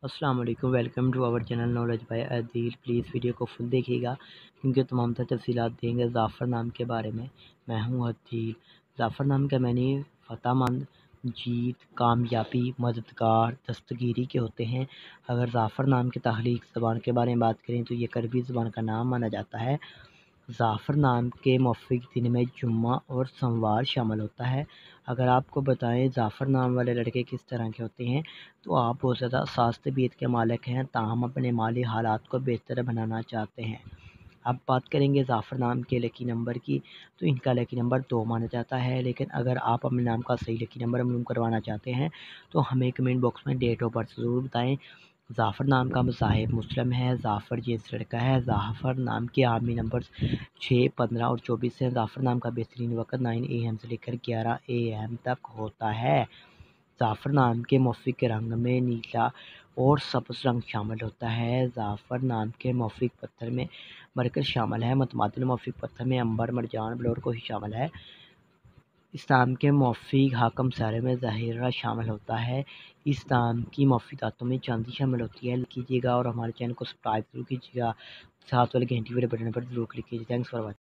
السلام علیکم، welcome to our channel knowledge by Adil. Please video کو فل دیکھیے گا کیونکہ تمام تر تفصیلات دیں گے ظفر نام کے بارے میں۔ میں ہوں عادل۔ ظفر نام کا معنی فتح مند، جیت، کامیابی، مددگار، دستگیری کے ہوتے ہیں۔ اگر ظفر نام کی تخلیق زبان کے بارے میں بات کریں تو یہ عربی زبان کا نام مانا جاتا ہے۔ ظفر نام کے موافق دن میں جمعہ اور سوموار شامل ہوتا ہے۔ اگر آپ کو بتائیں ظفر نام والے لڑکے کس طرح کے ہوتے ہیں تو آپ بہت زیادہ حساس طبیعت کے مالک ہیں، تاہم اپنے مالی حالات کو بہتر بنانا چاہتے ہیں۔ اب بات کریں گے ظفر نام کے لکی نمبر کی، تو ان کا لکی نمبر 2 مانا جاتا ہے، لیکن اگر آپ اپنے نام کا صحیح لکی نمبر معلوم کروانا چاہتے ہیں تو ہمیں کمنٹ باکس میں ڈیٹ آف برتھ ضرور بتائیں۔ ظفر نام کا مصاحب مسلم ہے۔ ظفر جنس لڑکا ہے۔ ظفر نام کے عامی نمبر 6، 15 اور 24 ہیں۔ ظفر نام کا بہترین وقت 9 AM سے لے کر 11 AM تک ہوتا ہے۔ ظفر نام کے موافق رنگ میں نیلا اور سبز رنگ شامل ہوتا ہے۔ ظفر نام کے موافق پتھر میں مرکز شامل ہے۔ متبادل موافق پتھر میں عنبر، مرجان، بلور کوہی شامل ہے۔ اس نام کے موافق حاکم سیارے میں ظہیرہ شامل ہوتا ہے۔ اس نام کی موافق دھاتوں میں چاندی شامل ہوتی ہے۔ کیجیے گا اور ہمارے چینل کو سبسکرائب ضرور کیجیے گا، ساتھ والے گھنٹی والے بٹن پر ضرور کلک کیجیے۔ Thanks for watching.